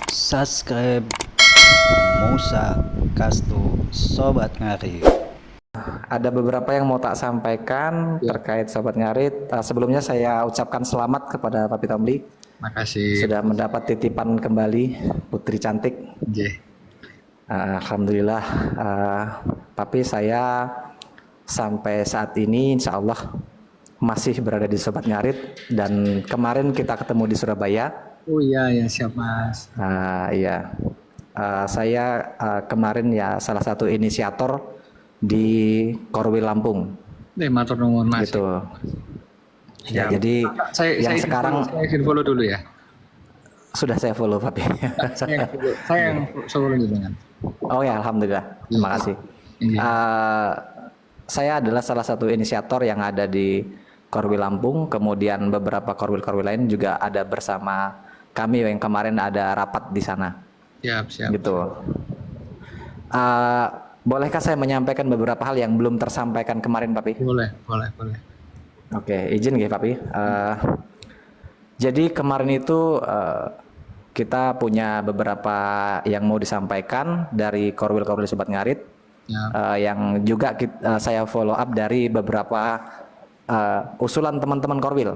Subscribe Musa Kastu Sobat Ngarit. Ada beberapa yang mau tak sampaikan terkait Sobat Ngarit. Sebelumnya saya ucapkan selamat kepada Papi Tomli. Makasih. Sudah mendapat titipan kembali putri cantik. Alhamdulillah. Tapi saya sampai saat ini insya Allah masih berada di Sobat Ngarit. Dan kemarin kita ketemu di Surabaya. Oh iya ya, siap Mas. Iya. Saya kemarin ya salah satu inisiator di Korwil Lampung. Matur nuwun Mas. Gitu. Ya, jadi saya sekarang izin follow dulu ya. sudah saya follow Papi. saya yang follow dengan. Oh ya, alhamdulillah. Terima kasih. Saya adalah salah satu inisiator yang ada di Korwil Lampung, kemudian beberapa korwil-korwil lain juga ada bersama kami yang kemarin ada rapat di sana. Siap. Gitu. Bolehkah saya menyampaikan beberapa hal yang belum tersampaikan kemarin, Papi? Boleh. Oke, izin ya, Papi. Jadi kemarin itu kita punya beberapa yang mau disampaikan dari korwil-korwil Sobat Ngarit, yang juga saya follow up dari beberapa usulan teman-teman korwil.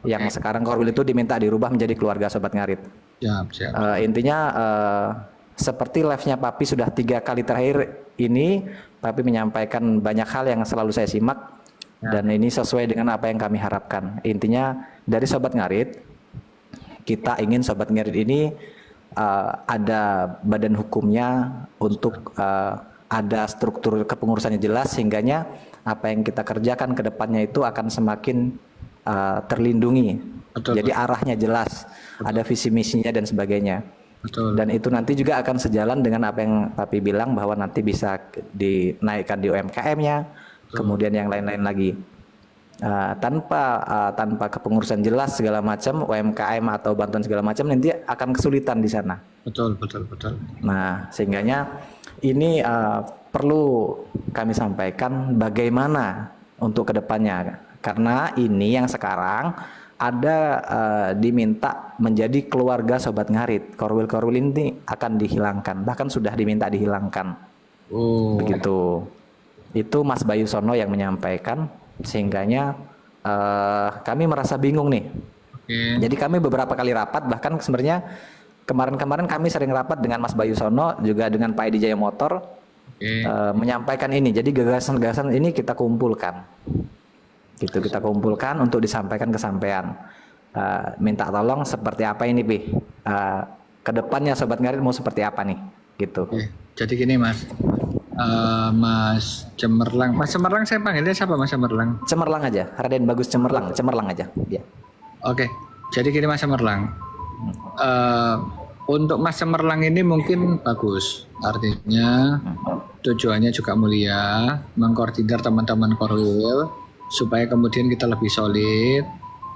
Yang sekarang korwil itu diminta dirubah menjadi keluarga Sobat Ngarit. Siap. Intinya seperti live-nya Papi sudah 3 kali terakhir ini, Papi menyampaikan banyak hal yang selalu saya simak, dan ini sesuai dengan apa yang kami harapkan. Intinya dari Sobat Ngarit, kita ingin Sobat Ngarit ini ada badan hukumnya untuk ada struktur kepengurusannya jelas, sehingganya apa yang kita kerjakan ke depannya itu akan semakin terlindungi. Betul. Jadi arahnya jelas, ada visi misinya dan sebagainya. Betul. Dan itu nanti juga akan sejalan dengan apa yang Papi bilang, bahwa nanti bisa dinaikkan di UMKM-nya, kemudian yang lain-lain lagi. Tanpa kepengurusan jelas segala macam, UMKM atau bantuan segala macam nanti akan kesulitan di sana. Betul. Nah, sehingganya ini perlu kami sampaikan bagaimana untuk kedepannya, karena ini yang sekarang ada diminta menjadi keluarga Sobat Ngarit. Korwil-korwil ini akan dihilangkan, bahkan sudah diminta dihilangkan. Begitu. Itu Mas Bayu Sono yang menyampaikan, sehingganya kami merasa bingung nih. Jadi kami beberapa kali rapat, bahkan sebenarnya kemarin kami sering rapat dengan Mas Bayu Sono, juga dengan Pak Edi Jaya Motor, menyampaikan ini. Jadi gagasan-gagasan ini kita kumpulkan. Gitu, kita kumpulkan untuk disampaikan ke sampean. Minta tolong seperti apa ini, Pi? Kedepannya Sobat Ngarit mau seperti apa nih? Gitu. Jadi gini Mas. Mas Cemerlang. Mas Cemerlang saya panggilnya siapa Mas Cemerlang? Cemerlang aja. Raden Bagus Cemerlang aja. Ya. Oke. Jadi gini Mas Cemerlang. Untuk Mas Cemerlang ini mungkin bagus. Artinya tujuannya juga mulia, mengkoordinir teman-teman korwil supaya kemudian kita lebih solid,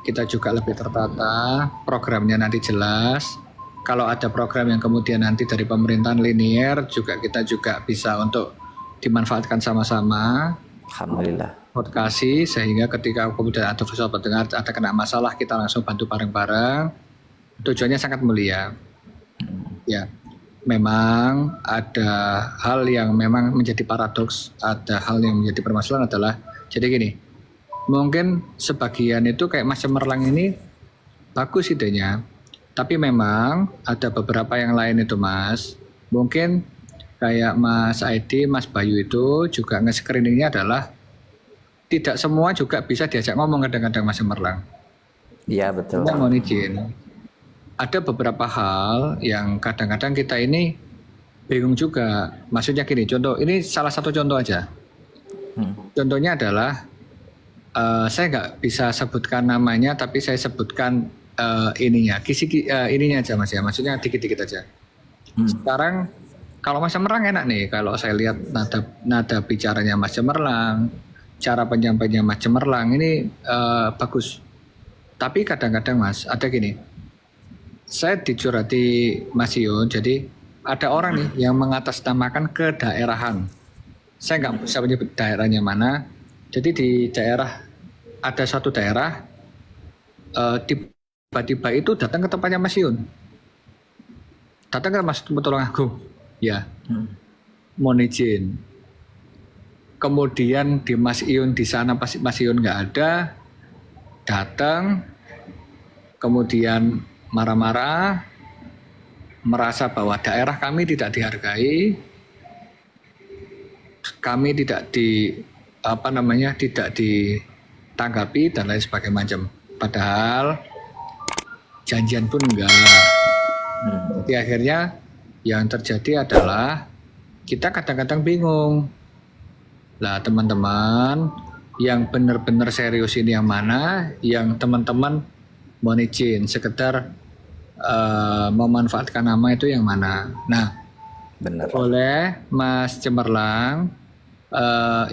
kita juga lebih tertata, programnya nanti jelas. Kalau ada program yang kemudian nanti dari pemerintahan linear juga, kita juga bisa untuk dimanfaatkan sama-sama. Alhamdulillah. Kasih sehingga ketika kemudian ada sobat dengar ada kena masalah, kita langsung bantu bareng-bareng. Tujuannya sangat mulia. Ya, memang ada hal yang memang menjadi paradoks, ada hal yang menjadi permasalahan adalah, jadi gini, mungkin sebagian itu kayak Mas Cemerlang ini bagus idenya, tapi memang ada beberapa yang lain itu Mas, mungkin kayak Mas Aidi, Mas Bayu itu juga nge-screeningnya adalah tidak semua juga bisa diajak ngomong kadang-kadang Mas Cemerlang. Iya betul. Saya mohon izin. Ada beberapa hal yang kadang-kadang kita ini bingung juga. Maksudnya gini, contoh, ini salah satu contoh aja. Contohnya adalah saya nggak bisa sebutkan namanya, tapi saya sebutkan ininya, ininya aja Mas ya. Maksudnya dikit-dikit aja. Sekarang kalau Mas Cemerlang enak nih, kalau saya lihat nada bicaranya Mas Cemerlang, cara penyampaiannya Mas Cemerlang ini bagus. Tapi kadang-kadang Mas ada gini. Saya dicurhati Mas Yun, jadi ada orang nih yang mengatasnamakan kedaerahan. Saya nggak bisa menyebut daerahnya mana. Jadi di daerah, ada satu daerah, tiba-tiba itu datang ke tempatnya Mas Yun. datang ke Mas Tulungagung, ya, Hmm. mohon izin. Kemudian di Mas Iun di sana pas Mas Iun nggak ada, datang, kemudian marah-marah, merasa bahwa daerah kami tidak dihargai, kami tidak tidak ditanggapi dan lain sebagainya macam. Padahal janjian pun enggak. Jadi akhirnya yang terjadi adalah kita kadang-kadang bingung. Lah teman-teman, yang benar-benar serius ini yang mana? Yang teman-teman mohon izin sekedar memanfaatkan nama itu yang mana? Nah, Benar. boleh Mas Cemerlang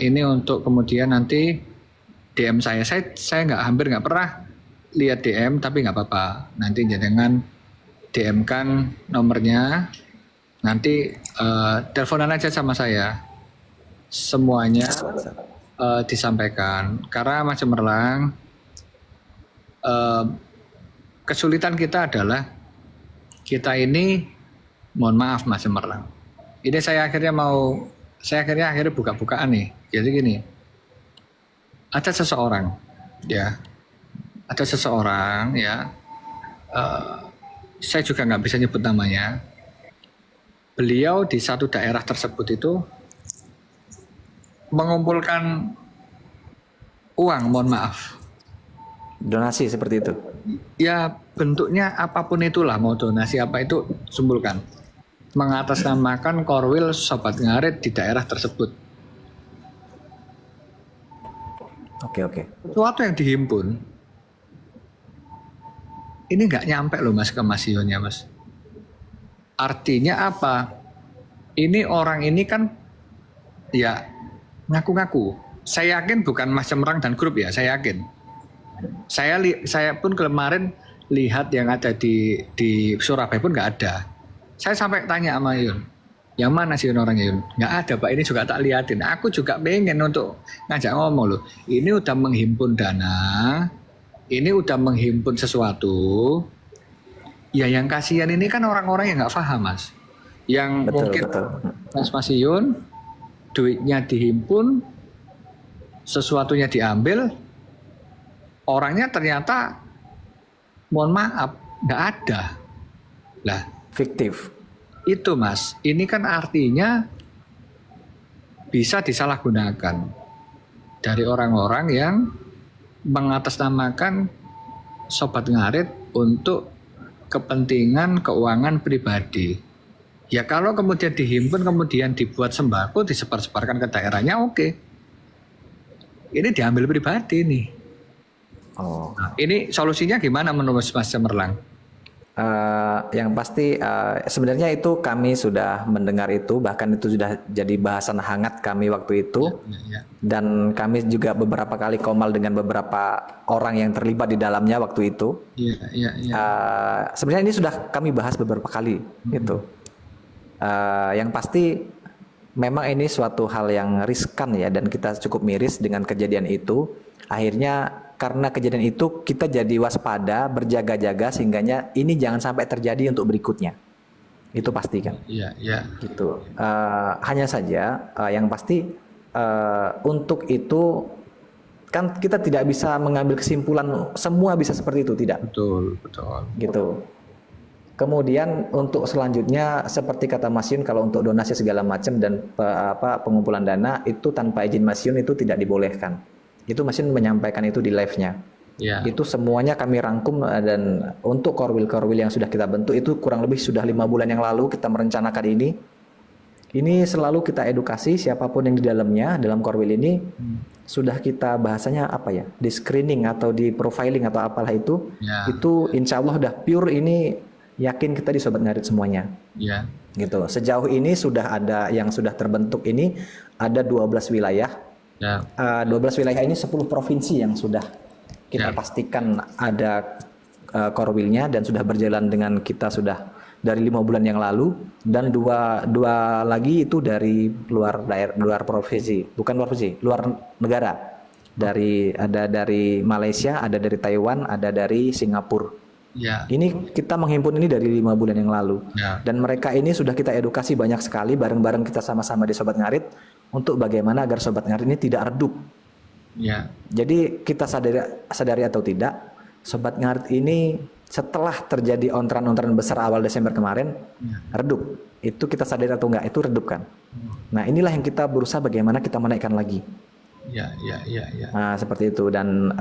ini untuk kemudian nanti DM saya. Saya hampir nggak pernah lihat DM, tapi nggak apa-apa. Nanti jangan DM kan nomornya. Nanti teleponan aja sama saya. Semuanya disampaikan. Karena Mas Cemerlang, kesulitan kita adalah kita ini, mohon maaf Mas Cemerlang. Ini saya akhirnya buka-bukaan nih. Jadi gini, ada seseorang ya, saya juga nggak bisa nyebut namanya. Beliau di satu daerah tersebut itu mengumpulkan uang, mohon maaf. Donasi seperti itu. Ya bentuknya apapun itulah, mau donasi apa itu simpulkan. Mengatasnamakan Korwil Sobat Ngarit di daerah tersebut. Oke. Sesuatu yang dihimpun, ini nggak nyampe loh Mas ke Mas Ionnya Mas. Artinya apa? Ini orang ini kan ya ngaku-ngaku. Saya yakin bukan Mas Cemerlang dan grup ya, saya yakin. Saya pun kemarin lihat yang ada di Surabaya pun nggak ada. Saya sampai tanya sama Yun, yang mana sih orang Yun? Nggak ada Pak, ini juga tak liatin. Aku juga pengen untuk ngajak ngomong loh. Ini udah menghimpun dana, ini udah menghimpun sesuatu. Ya yang kasihan ini kan orang-orang yang nggak paham Mas. Yang Betul, mungkin betul. Mas Yun, duitnya dihimpun, sesuatunya diambil, orangnya ternyata mohon maaf nggak ada. Lah Fiktif. itu Mas, ini kan artinya bisa disalahgunakan dari orang-orang yang mengatasnamakan Sobat Ngarit untuk kepentingan keuangan pribadi. Ya kalau kemudian dihimpun, kemudian dibuat sembako, disebar-sebarkan ke daerahnya, oke. Ini diambil pribadi nih. Oh. Nah, ini solusinya gimana menurut Mas Cemerlang? Yang pasti sebenarnya itu kami sudah mendengar itu, bahkan itu sudah jadi bahasan hangat kami waktu itu. Ya. Dan kami juga beberapa kali komal dengan beberapa orang yang terlibat di dalamnya waktu itu. Iya. Sebenarnya ini sudah kami bahas beberapa kali gitu. Yang pasti memang ini suatu hal yang riskan ya, dan kita cukup miris dengan kejadian itu. Akhirnya karena kejadian itu kita jadi waspada, berjaga-jaga sehingganya ini jangan sampai terjadi untuk berikutnya. Itu pasti kan. Iya. Gitu. Hanya saja yang pasti untuk itu kan kita tidak bisa mengambil kesimpulan semua bisa seperti itu, tidak. Betul. Gitu. Kemudian untuk selanjutnya seperti kata Mas Yun, kalau untuk donasi segala macam dan pengumpulan dana itu tanpa izin Mas Yun itu tidak dibolehkan. Itu Mas Yun menyampaikan itu di live-nya. Ya. Itu semuanya kami rangkum, dan untuk korwil yang sudah kita bentuk itu kurang lebih sudah 5 bulan yang lalu kita merencanakan ini. Ini selalu kita edukasi siapapun yang di dalamnya, dalam korwil ini sudah kita bahasanya apa ya, di screening atau di profiling atau apalah itu. Ya. Itu insya Allah udah pure, ini yakin kita di Sobat Ngarit semuanya. Ya. Gitu. Sejauh ini sudah ada yang sudah terbentuk ini ada 12 wilayah. Ya. 12 wilayah ini 10 provinsi yang sudah kita pastikan ada korwilnya dan sudah berjalan dengan kita sudah dari 5 bulan yang lalu, dan dua lagi itu dari luar provinsi, bukan luar provinsi, luar negara. Ada dari Malaysia, ada dari Taiwan, ada dari Singapura. Ya. Ini kita menghimpun ini dari 5 bulan yang lalu. Ya. Dan mereka ini sudah kita edukasi banyak sekali bareng-bareng kita sama-sama di Sobat Ngarit untuk bagaimana agar Sobat Ngarit ini tidak redup. Ya. Jadi kita sadari atau tidak, Sobat Ngarit ini setelah terjadi ontran-ontran besar awal Desember kemarin, redup. Itu kita sadari atau enggak, itu redup kan. Nah inilah yang kita berusaha bagaimana kita menaikkan lagi. Ya. Nah seperti itu, dan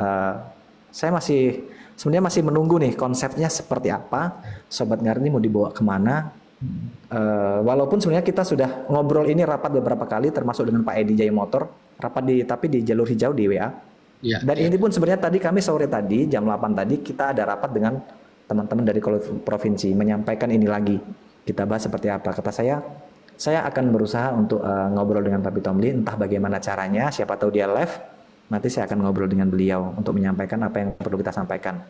saya sebenarnya masih menunggu nih konsepnya seperti apa, Sobat Ngarit ini mau dibawa kemana. Walaupun sebenarnya kita sudah ngobrol ini rapat beberapa kali, termasuk dengan Pak Edi Jaya Motor, tapi di jalur hijau di WA. Ya. Dan ini pun sebenarnya tadi kami sore tadi jam 8 tadi kita ada rapat dengan teman-teman dari provinsi menyampaikan ini lagi. Kita bahas seperti apa. Kata saya akan berusaha untuk ngobrol dengan Pak Pitomli, entah bagaimana caranya, siapa tahu dia live. Nanti saya akan ngobrol dengan beliau untuk menyampaikan apa yang perlu kita sampaikan.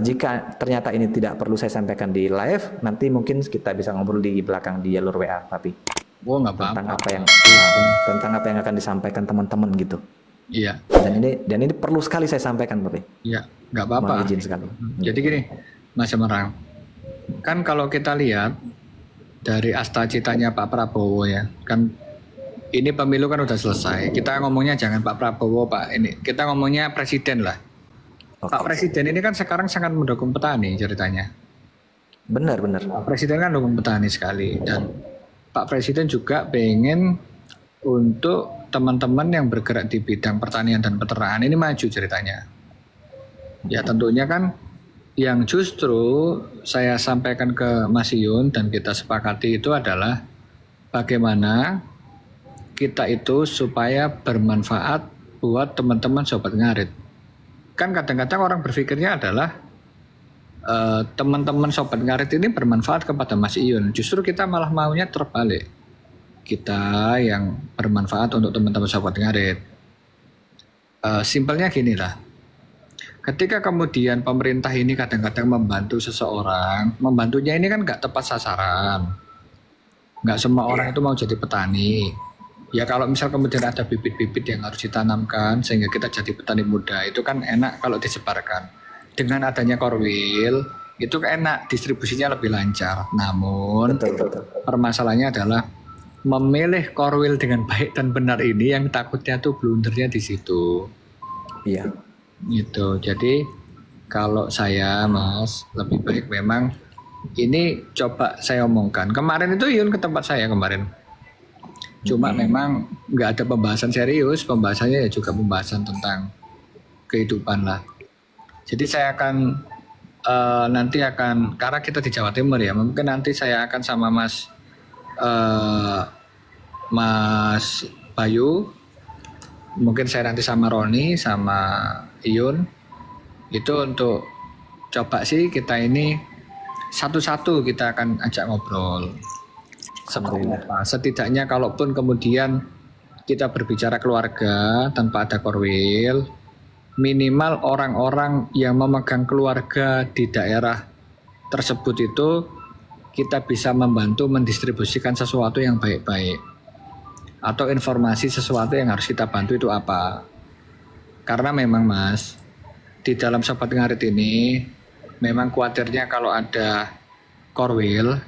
Jika ternyata ini tidak perlu saya sampaikan di live, nanti mungkin kita bisa ngobrol di belakang di jalur WA, Papi. Oh, nggak apa-apa. Tentang apa yang akan disampaikan teman-teman gitu. Iya. Dan ini perlu sekali saya sampaikan, Papi. Iya, nggak apa-apa. Mohon izin sekali. Jadi gini, Mas Semarang, kan kalau kita lihat dari asta citanya Pak Prabowo ya, kan ini pemilu kan udah selesai. Kita ngomongnya jangan Pak Prabowo, kita ngomongnya presiden lah. Oke. Pak Presiden ini kan sekarang sangat mendukung petani ceritanya. Benar. Pak Presiden kan dukung petani sekali, dan Pak Presiden juga pengen untuk teman-teman yang bergerak di bidang pertanian dan peternakan ini maju ceritanya. Ya tentunya kan yang justru saya sampaikan ke Mas Yun dan kita sepakati itu adalah bagaimana kita itu supaya bermanfaat buat teman-teman Sobat Ngarit. Kan kadang-kadang orang berpikirnya adalah teman-teman Sobat Ngarit ini bermanfaat kepada Mas Iyun. Justru kita malah maunya terbalik. Kita yang bermanfaat untuk teman-teman Sobat Ngarit. Simpelnya gini lah. Ketika kemudian pemerintah ini kadang-kadang membantu seseorang, membantunya ini kan nggak tepat sasaran. Nggak semua orang itu mau jadi petani. Ya kalau misal kemudian ada bibit-bibit yang harus ditanamkan sehingga kita jadi petani muda, itu kan enak kalau disebarkan. Dengan adanya Korwil, itu kan enak, distribusinya lebih lancar. Namun Betul. permasalahannya adalah memilih Korwil dengan baik dan benar ini yang takutnya tuh blundernya di situ. Iya. Gitu. Jadi kalau saya Mas lebih baik memang ini coba saya omongkan. Kemarin itu Yun ke tempat saya kemarin. Cuma memang nggak ada pembahasan serius, pembahasannya ya juga pembahasan tentang kehidupan lah. Jadi saya akan nanti akan, karena kita di Jawa Timur ya, mungkin nanti saya akan sama Mas Bayu, mungkin saya nanti sama Roni, sama Iyun, itu untuk coba sih kita ini satu-satu kita akan ajak ngobrol. Seperti apa? Setidaknya kalaupun kemudian kita berbicara keluarga tanpa ada Korwil, minimal orang-orang yang memegang keluarga di daerah tersebut itu kita bisa membantu mendistribusikan sesuatu yang baik-baik atau informasi sesuatu yang harus kita bantu itu apa. Karena memang Mas, di dalam Sobat Ngarit ini memang khawatirnya kalau ada Korwil,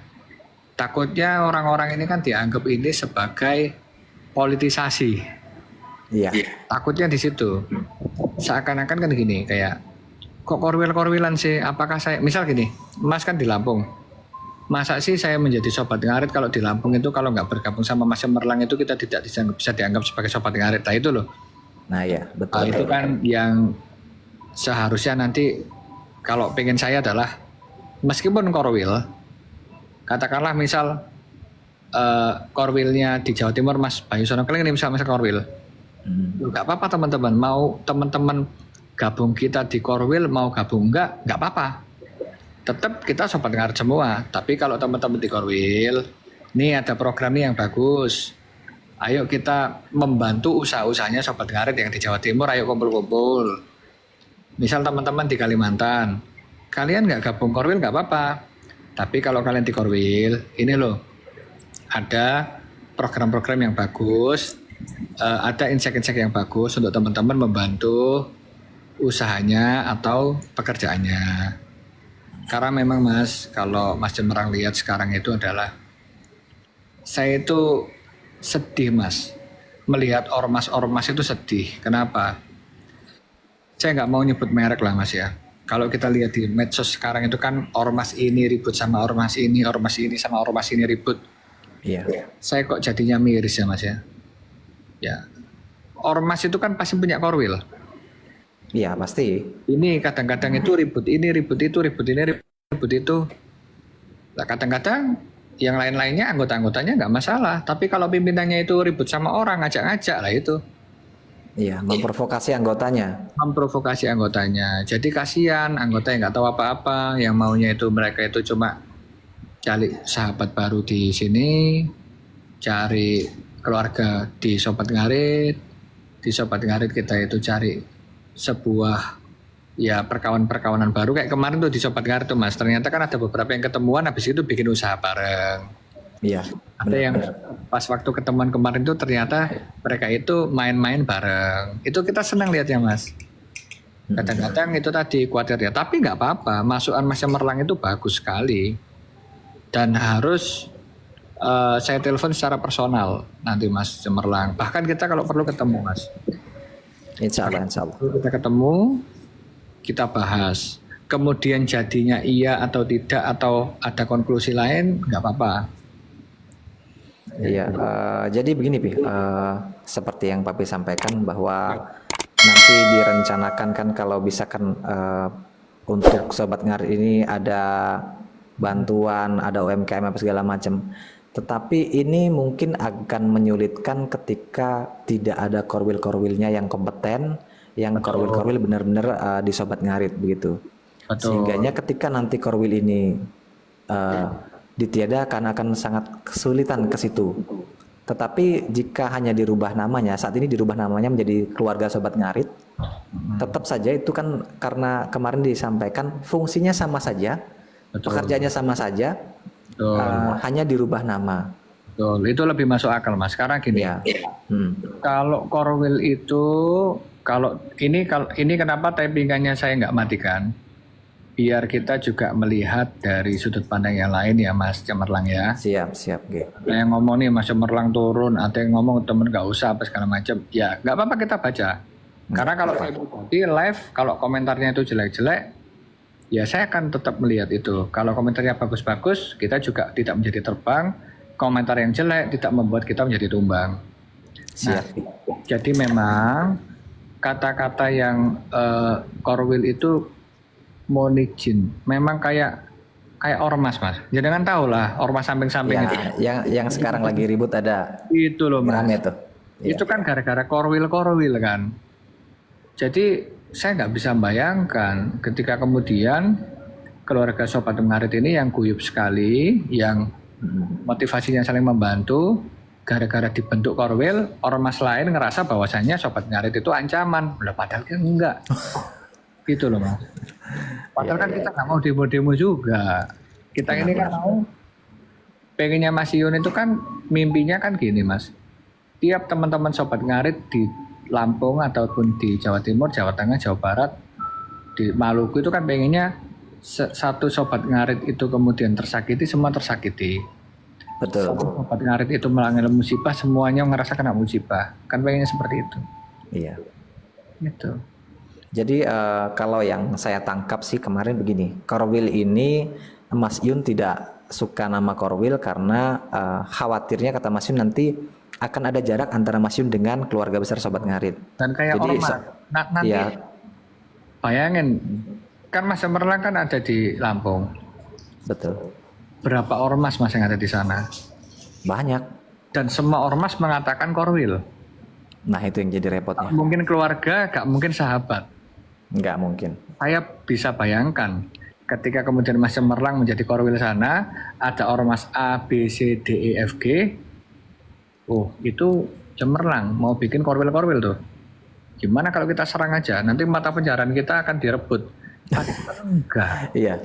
takutnya orang-orang ini kan dianggap ini sebagai politisasi. Iya. Takutnya di situ. Seakan-akan kan gini, kayak kok Korwil-Korwilan sih? Apakah saya, misal gini, Mas kan di Lampung. Masa sih saya menjadi Sobat Ngarit kalau di Lampung itu kalau nggak bergabung sama Mas Cemerlang itu kita tidak bisa dianggap sebagai Sobat Ngarit. Nah itu loh. Nah ya, betul. Itu kan yang seharusnya nanti kalau pengen saya adalah meskipun Korwil, katakanlah misal Korwilnya di Jawa Timur Mas Bayu Sonokeling ini misal Korwil, nggak apa-apa teman-teman, mau teman-teman gabung kita di Korwil mau gabung nggak apa-apa, tetap kita Sobat Ngarit semua. Tapi kalau teman-teman di Korwil, ini ada program yang bagus, ayo kita membantu usaha-usahanya Sobat Ngarit yang di Jawa Timur, ayo kumpul-kumpul. Misal teman-teman di Kalimantan, kalian nggak gabung Korwil nggak apa-apa, tapi kalau kalian di Korwil, ini loh, ada program-program yang bagus, ada insek-insek yang bagus untuk teman-teman membantu usahanya atau pekerjaannya. Karena memang Mas, kalau Mas Cemerlang lihat sekarang itu adalah, saya itu sedih Mas. Melihat ormas-ormas itu sedih. Kenapa? Saya nggak mau nyebut merek lah Mas ya. Kalau kita lihat di medsos sekarang itu kan ormas ini ribut sama ormas ini sama ormas ini ribut. Iya. Saya kok jadinya miris ya Mas ya. Ya, ormas itu kan pasti punya korwil. Iya, pasti. Ini kadang-kadang itu ribut ini, ribut itu, ribut ini, ribut itu. Nah, kadang-kadang yang lain-lainnya anggota-anggotanya nggak masalah. Tapi kalau pimpinannya itu ribut sama orang, ngajak-ngajak lah itu. Iya, memprovokasi anggotanya. Memprovokasi anggotanya. Jadi kasihan anggota yang nggak tahu apa-apa, yang maunya itu mereka itu cuma cari sahabat baru di sini, cari keluarga di Sobat Ngarit. Di Sobat Ngarit kita itu cari sebuah ya perkawanan baru kayak kemarin tuh di Sobat Ngarit tuh Mas. Ternyata kan ada beberapa yang ketemuan habis itu bikin usaha bareng. Iya. Ada yang pas waktu ketemuan kemarin tuh ternyata mereka itu main-main bareng. Itu kita senang lihatnya Mas. Kadang-kadang itu tadi khawatir ya. Tapi nggak apa-apa. Masukan Mas Cemerlang itu bagus sekali. Dan harus saya telepon secara personal nanti Mas Cemerlang. Bahkan kita kalau perlu ketemu Mas. Insya Allah, insya Allah. Kita ketemu, kita bahas. Kemudian jadinya iya atau tidak atau ada konklusi lain nggak apa-apa. Iya, jadi begini Pi, seperti yang Papi sampaikan bahwa nanti direncanakan kan kalau bisa kan untuk Sobat Ngarit ini ada bantuan, ada UMKM apa segala macam. Tetapi ini mungkin akan menyulitkan ketika tidak ada korwil-korwilnya yang kompeten, yang korwil-korwil benar-benar di Sobat Ngarit begitu. Sehingganya ketika nanti korwil ini ditiadakan akan sangat kesulitan ke situ. Tetapi jika hanya dirubah namanya, saat ini dirubah namanya menjadi Keluarga Sobat Ngarit, tetap saja itu kan karena kemarin disampaikan fungsinya sama saja, pekerjaannya sama saja, hanya dirubah nama. Betul, itu lebih masuk akal Mas. Sekarang gini, Ya. kalau korwil itu, kalau ini kenapa typingannya saya nggak matikan? Biar kita juga melihat dari sudut pandang yang lain ya Mas Cemerlang ya. Siap, siap. Ada yang ngomong nih Mas Cemerlang turun, ada yang ngomong temen nggak usah apa segala macam. Ya nggak apa-apa kita baca. Karena kalau saya pribadi live, kalau komentarnya itu jelek-jelek, ya saya akan tetap melihat itu. Kalau komentarnya bagus-bagus, kita juga tidak menjadi terbang. Komentar yang jelek tidak membuat kita menjadi tumbang. Siap. Nah, jadi memang kata-kata yang korwil itu monijin, memang kayak ormas Mas. Jangan tahu lah ormas samping-samping Ya, itu. yang sekarang lagi ribut ada Itu loh Mas. rame tuh. Ya. Itu kan gara-gara korwil kan. Jadi saya nggak bisa membayangkan ketika kemudian keluarga Sobat Ngarit ini yang guyup sekali, yang motivasinya saling membantu, gara-gara dibentuk korwil, ormas lain ngerasa bahwasannya Sobat Ngarit itu ancaman. Padahal kan enggak. Gitu loh Mas. Padahal kan kita nggak mau demo-demo juga. Kita ini kan mau pengennya Mas Yun itu kan mimpinya kan gini Mas. Tiap teman-teman Sobat Ngarit di Lampung ataupun di Jawa Timur, Jawa Tengah, Jawa Barat, di Maluku itu kan pengennya satu Sobat Ngarit itu kemudian tersakiti, semua tersakiti. Betul. Satu Sobat Ngarit itu mengalami musibah, semuanya ngerasa kena musibah. Kan pengennya seperti itu. Iya. Gitu. Jadi kalau yang saya tangkap sih kemarin begini, korwil ini Mas Yun tidak suka nama korwil karena khawatirnya kata Mas Yun nanti akan ada jarak antara Mas Yun dengan keluarga besar Sobat Ngarit. Dan kayak Jadi, ormas, nanti ya, bayangin, kan Mas Cemerlang kan ada di Lampung. betul. Berapa ormas Mas yang ada di sana? Banyak. Dan semua ormas mengatakan korwil. Nah itu yang jadi repotnya. Gak mungkin keluarga, gak mungkin sahabat. Nggak mungkin. Saya bisa bayangkan ketika kemudian Mas Cemerlang menjadi korwil sana, ada ormas A, B, C, D, E, F, G. Oh, itu Cemerlang mau bikin korwil-korwil tuh. Gimana kalau kita serang aja? Nanti mata pencarian kita akan direbut. Enggak. Iya,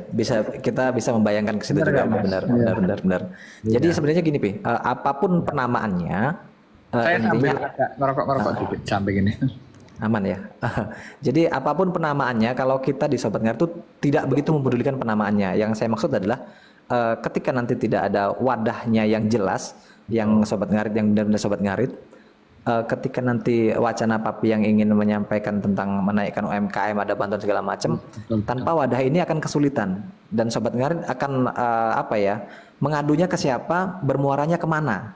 kita bisa membayangkan ke situ juga. Benar. Jadi sebenarnya gini, Pi, apapun penamaannya, Saya sambil intinya ngerokok dikit sampai gini. Aman ya. Jadi apapun penamaannya, kalau kita di Sobat Ngarit itu tidak begitu mempedulikan penamaannya. Yang saya maksud adalah ketika nanti tidak ada wadahnya yang jelas, yang Sobat Ngarit yang benar-benar Sobat Ngarit, ketika nanti wacana Papi yang ingin menyampaikan tentang menaikkan UMKM, ada bantuan segala macam, tanpa wadah ini akan kesulitan, dan Sobat Ngarit akan mengadunya ke siapa, bermuaranya kemana.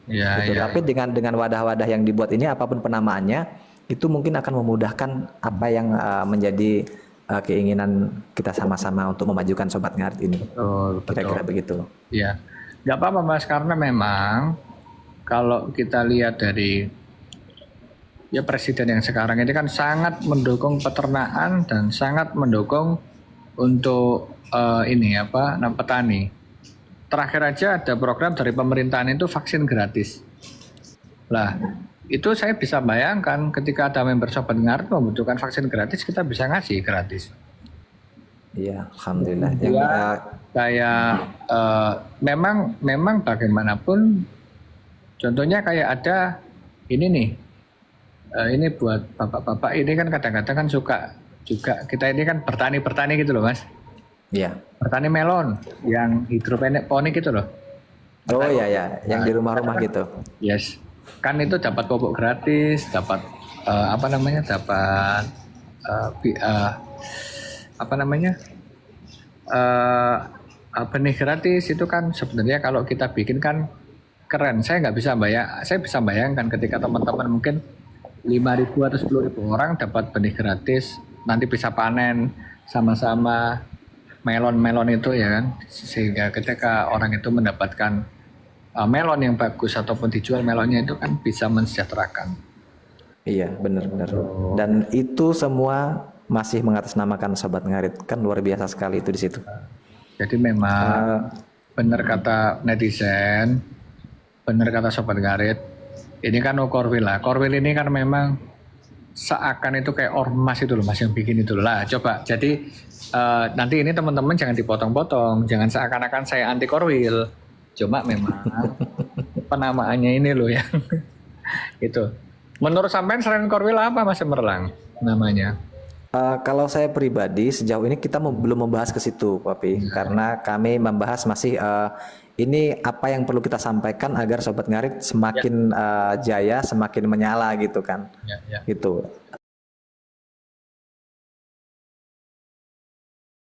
Ya, Gitu. ya. Tapi dengan wadah-wadah yang dibuat ini, apapun penamaannya, itu mungkin akan memudahkan apa yang menjadi keinginan kita sama-sama untuk memajukan Sobat Ngarit ini. Betul, Kira-kira betul. begitu. Ya, nggak apa-apa Mas, karena memang kalau kita lihat dari ya presiden yang sekarang ini kan sangat mendukung peternakan dan sangat mendukung untuk petani. Terakhir aja ada program dari pemerintahan itu vaksin gratis. Lah, itu saya bisa bayangkan ketika ada member Sobat Ngarit membutuhkan vaksin gratis, kita bisa ngasih gratis. Iya, alhamdulillah. Ya, kayak memang bagaimanapun, contohnya kayak ada ini nih, ini buat bapak-bapak ini kan kadang-kadang kan suka juga, kita ini kan bertani gitu loh Mas. Iya. Bertani melon yang hidroponik gitu loh. Oh iya ya, yang di rumah-rumah gitu. Yes, kan itu dapat pupuk gratis, dapat dapat benih gratis. Itu kan sebenarnya kalau kita bikin kan keren. Saya bisa bayangkan ketika teman-teman mungkin 5.000 atau 10.000 orang dapat benih gratis, nanti bisa panen sama-sama melon itu ya kan, sehingga ketika orang itu mendapatkan melon yang bagus ataupun dijual melonnya itu kan bisa mensejahterakan. Iya, benar-benar. Dan itu semua masih mengatasnamakan Sobat Ngarit, kan luar biasa sekali itu di situ. Jadi memang benar kata netizen, benar kata Sobat Ngarit, ini kan Korwil lah. Korwil ini kan memang seakan itu kayak ormas itu loh Mas yang bikin itu loh. Lah coba, jadi nanti ini teman-teman jangan dipotong-potong, jangan seakan-akan saya anti Korwil. Cuma memang penamaannya ini loh yang itu. Menurut sampean selain Korwil apa Mas Cemerlang namanya? Kalau saya pribadi sejauh ini kita belum membahas ke situ, Papi, karena kami membahas masih ini apa yang perlu kita sampaikan agar Sobat Ngarit semakin jaya, semakin menyala gitu kan, gitu.